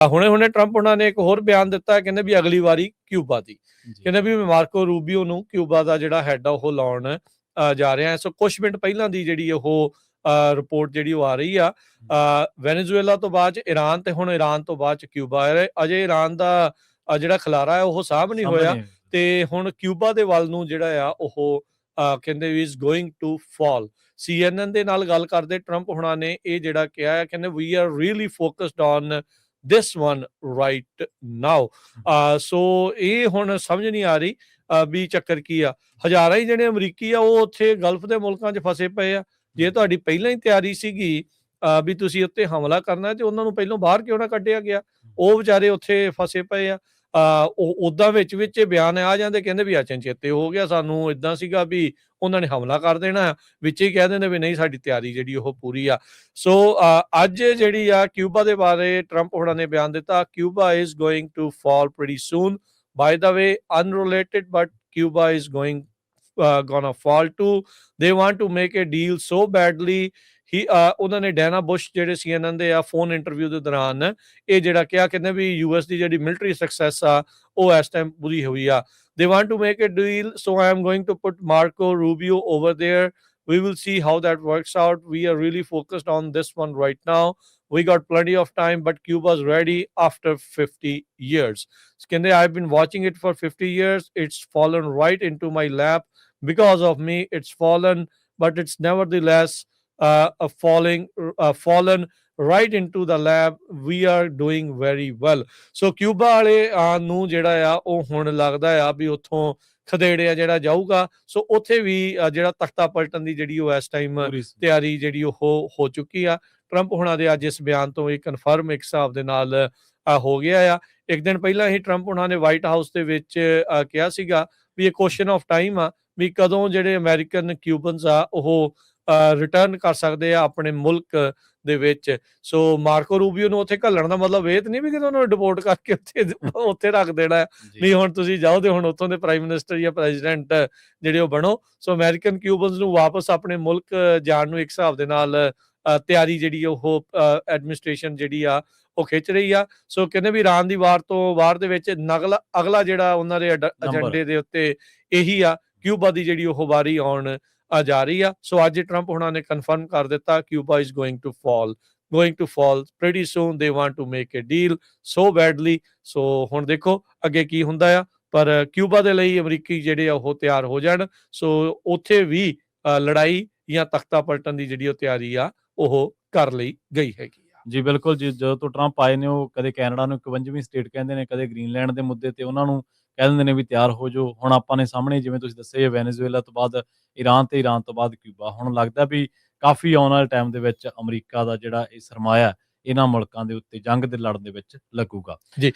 ਹੁਣੇ ਹੁਣੇ ਟਰੰਪ ਉਹਨਾਂ ਨੇ ਇੱਕ ਹੋਰ ਬਿਆਨ ਦਿੱਤਾ, ਕਹਿੰਦੇ ਵੀ ਅਗਲੀ ਵਾਰੀ ਕਿਊਬਾ ਦੀ, ਕਹਿੰਦੇ ਵੀ ਮਾਰਕੋ ਰੂਬੀਓ ਨੂੰ ਕਿਊਬਾ ਦਾ ਜਿਹੜਾ ਹੈਡ ਆ ਉਹ ਲਾਉਣ ਜਾ ਰਿਹਾ। ਸੋ ਕੁਛ ਮਿੰਟ ਪਹਿਲਾਂ ਦੀ ਜਿਹੜੀ ਉਹ ਰਿਪੋਰਟ ਜਿਹੜੀ ਉਹ ਆ ਰਹੀ ਆ, ਵੈਨੇਜ਼ੁਏਲਾ ਤੋਂ ਬਾਅਦ ਚ ਈਰਾਨ ਤੇ ਹੁਣ ਈਰਾਨ ਤੋਂ ਬਾਅਦ ਚ ਕਿਊਬਾ। ਅਜੇ ਈਰਾਨ ਦਾ ਜਿਹੜਾ ਖਿਲਾਰਾ ਹੈ ਉਹ ਸਾਂਭ ਨਹੀਂ ਹੋਇਆ ਤੇ ਹੁਣ ਕਿਊਬਾ ਦੇ ਵੱਲ ਨੂੰ ਜਿਹੜਾ ਆ ਉਹ ਕਹਿੰਦੇ ਵੀ is going to fall. CNN ਦੇ ਨਾਲ ਗੱਲ ਕਰਦੇ ਟਰੰਪ ਹੁਣਾਂ ਨੇ ਇਹ ਜਿਹੜਾ ਕਿਹਾ ਹੈ, ਕਹਿੰਦੇ we are really focused on this one right now। So ਇਹ ਹੁਣ ਸਮਝ ਨਹੀਂ ਆ ਰਹੀ ਵੀ ਚੱਕਰ ਕੀ ਆ। ਹਜ਼ਾਰਾਂ ਹੀ ਜਿਹੜੇ ਅਮਰੀਕੀ ਆ ਉਹ ਉੱਥੇ ਗਲਫ ਦੇ ਮੁਲਕਾਂ 'ਚ ਫਸੇ ਪਏ ਆ। ਜੇ ਤੁਹਾਡੀ ਪਹਿਲਾਂ ਹੀ ਤਿਆਰੀ ਸੀਗੀ ਵੀ ਤੁਸੀਂ ਉੱਤੇ ਹਮਲਾ ਕਰਨਾ ਤੇ ਉਹਨਾਂ ਨੂੰ ਪਹਿਲਾਂ ਬਾਹਰ ਕਿਉਂ ਨਾ ਕੱਢਿਆ ਗਿਆ? ਉਹ ਵਿਚਾਰੇ ਉੱਥੇ ਫਸੇ ਪਏ ਆ। ਉਹ ਓਦਾਂ ਵਿੱਚ ਬਿਆਨ ਆ ਜਾਂਦੇ, ਕਹਿੰਦੇ ਵੀ ਅਚਨਚੇਤੇ ਹੋ ਗਿਆ, ਸਾਨੂੰ ਏਦਾਂ ਸੀਗਾ ਵੀ ਉਹਨਾਂ ਨੇ ਹਮਲਾ ਕਰ ਦੇਣਾ, ਵਿੱਚ ਹੀ ਕਹਿ ਦਿੰਦੇ ਵੀ ਨਹੀਂ ਸਾਡੀ ਤਿਆਰੀ ਜਿਹੜੀ ਉਹ ਪੂਰੀ ਆ। ਸੋ ਅੱਜ ਜਿਹੜੀ ਆ ਕਿਊਬਾ ਦੇ ਬਾਰੇ ਟਰੰਪ ਹੋਣਾ ਨੇ ਬਿਆਨ ਦਿੱਤਾ, Cuba is going to fall pretty soon. By the way unrelated but Cuba is going gonna fall too। they want to make a deal so badly। ਉਹਨਾਂ ਨੇ ਡੈਨਾ ਬੁਸ਼ ਜਿਹੜੇ CNN ਦੇ ਆ ਫੋਨ ਇੰਟਰਵਿਊ ਦੇ ਦੌਰਾਨ ਇਹ ਜਿਹੜਾ ਕਿਹਾ, ਕਹਿੰਦੇ ਵੀ US ਦੀ ਜਿਹੜੀ ਮਿਲਟਰੀ ਸਕਸੈਸ ਆ ਉਹ ਇਸ ਟਾਈਮ ਪੂਰੀ ਹੋਈ ਆ। they want to make a deal, so I am going to put Marco Rubio over there। we will see how that works out। we are really focused on this one right now। we got plenty of time, but Cuba's ready after 50 years। ਕਹਿੰਦੇ I've been watching it for 50 years। it's fallen right into my lap because of me। it's fallen, but it's nevertheless fallen right into the lab। we are doing very well। So Cuba ਵਾਲੇ ਨੂੰ ਜਿਹੜਾ ਆ ਉਹ ਹੁਣ ਲੱਗਦਾ ਆ ਵੀ ਉੱਥੋਂ ਖਦੇੜਿਆ ਜਿਹੜਾ ਜਾਊਗਾ। ਸੋ ਉੱਥੇ ਵੀ ਜਿਹੜਾ ਤਖਤਾ ਪਲਟਣ ਦੀ ਜਿਹੜੀ ਉਹ ਇਸ ਟਾਈਮ ਤਿਆਰੀ ਜਿਹੜੀ ਉਹ ਹੋ ਚੁੱਕੀ ਆ। ਟਰੰਪ ਹੁਣਾਂ ਦੇ ਅੱਜ ਇਸ ਬਿਆਨ ਤੋਂ ਇਹ ਕਨਫਰਮ ਇੱਕ ਹਿਸਾਬ ਦੇ ਨਾਲ ਹੋ ਗਿਆ ਆ। ਇੱਕ ਦਿਨ ਪਹਿਲਾਂ ਹੀ ਟਰੰਪ ਹੁਣਾਂ ਨੇ ਵਾਈਟ ਹਾਊਸ ਦੇ ਵਿੱਚ ਕਿਹਾ ਸੀਗਾ ਵੀ ਇਹ ਕੁਐਸਚਨ ਆਫ ਟਾਈਮ ਆ ਵੀ ਕਦੋਂ ਜਿਹੜੇ ਅਮਰੀਕਨ ਕਿਊਬਨਸ ਆ ਉਹ ਰਿਟਰਨ ਕਰ ਸਕਦੇ ਆ ਆਪਣੇ ਮੁਲਕ ਦੇ ਵਿੱਚ। ਸੋ ਮਾਰਕੋ ਰੂਬੀਓ ਨੂੰ ਉੱਥੇ ਘੱਲਣ ਦਾ ਮਤਲਬ ਇਹ ਤਾਂ ਨਹੀਂ ਵੀ ਕਿ ਉਹਨਾਂ ਨੂੰ ਡਿਪੋਰਟ ਕਰਕੇ ਉੱਥੇ ਰੱਖ ਦੇਣਾ ਵੀ ਹੁਣ ਤੁਸੀਂ ਜਾਓ ਤੇ ਹੁਣ ਉੱਥੋਂ ਦੇ ਪ੍ਰਾਈਮ ਮਿਨਿਸਟਰ ਜਾਂ ਪ੍ਰੈਜ਼ੀਡੈਂਟ ਜਿਹੜੇ ਉਹ ਬਣੋ। ਸੋ ਅਮਰੀਕਨ ਕਿਊਬਨਸ ਨੂੰ ਵਾਪਸ ਆਪਣੇ ਮੁਲਕ ਜਾਣ ਨੂੰ ਇੱਕ ਹਿਸਾਬ ਦੇ ਨਾਲ ਤਿਆਰੀ ਜਿਹੜੀ ਉਹ ਐਡਮਿਨਿਸਟ੍ਰੇਸ਼ਨ ਜਿਹੜੀ ਆ ਉਹ ਖਿੱਚ ਰਹੀ ਆ। ਸੋ ਕਹਿੰਦੇ ਵੀ ਈਰਾਨ ਦੀ ਵਾਰ ਦੇ ਵਿੱਚ ਅਗਲਾ ਜਿਹੜਾ ਉਹਨਾਂ ਦੇ ਏਜੰਡੇ ਦੇ ਉੱਤੇ ਇਹੀ ਆ, ਕਿਊਬਾ ਦੀ ਜਿਹੜੀ ਉਹ ਵਾਰੀ ਆਉਣ ਜਾ ਰਹੀ ਆ। ਸੋ ਅੱਜ ਟਰੰਪ ਹੁਣਾਂ ਨੇ ਕਨਫਰਮ ਕਰ ਦਿੱਤਾ Cuba is going to fall pretty soon। they want to make a deal so badly। ਸੋ ਹੁਣ ਦੇਖੋ ਅੱਗੇ ਕੀ ਹੁੰਦਾ ਆ, ਪਰ ਕਿਊਬਾ ਦੇ ਲਈ ਅਮਰੀਕੀ ਜਿਹੜੇ ਆ ਉਹ ਤਿਆਰ ਹੋ ਜਾਣ। ਸੋ ਉੱਥੇ ਵੀ ਲੜਾਈ ਜਾਂ ਤਖਤਾ ਪਲਟਣ ਦੀ ਜਿਹੜੀ ਉਹ ਤਿਆਰੀ ਆ ਉਹ ਕਰ ਲਈ ਗਈ ਹੈਗੀ ਆ। ਜੀ ਬਿਲਕੁਲ ਜੀ, ਜਦੋਂ ਤੋਂ ਟਰੰਪ ਆਏ ਨੇ ਉਹ ਕਦੇ ਕੈਨੇਡਾ ਨੂੰ 51ਵੀਂ ਸਟੇਟ ਕਹਿੰਦੇ ਨੇ, ਕਦੇ ਗ੍ਰੀਨਲੈਂਡ ਦੇ ਮੁੱਦੇ ਤੇ ਉਹਨਾਂ ਨੂੰ ਕਹਿ ਦਿੰਦੇ ਨੇ ਵੀ ਤਿਆਰ ਹੋ ਜਾਓ। ਹੁਣ ਆਪਾਂ ਨੇ ਸਾਹਮਣੇ ਜਿਵੇਂ ਤੁਸੀਂ ਦੱਸਿਆ ਵੈਨੇਜ਼ੁਏਲਾ ਤੋਂ ਬਾਅਦ ਈਰਾਨ ਤੇ ਈਰਾਨ ਤੋਂ ਬਾਅਦ ਕਿਊਬਾ। ਹੁਣ ਲੱਗਦਾ ਵੀ ਕਾਫੀ ਆਉਣ ਵਾਲੇ ਟਾਈਮ ਦੇ ਵਿੱਚ ਅਮਰੀਕਾ ਦਾ ਜਿਹੜਾ ਇਹ ਸਰਮਾਇਆ ਇਹਨਾਂ ਮੁਲਕਾਂ ਦੇ ਉੱਤੇ ਜੰਗ ਦੇ ਲੜਨ ਦੇ ਵਿੱਚ ਲੱਗੂਗਾ। ਜੀ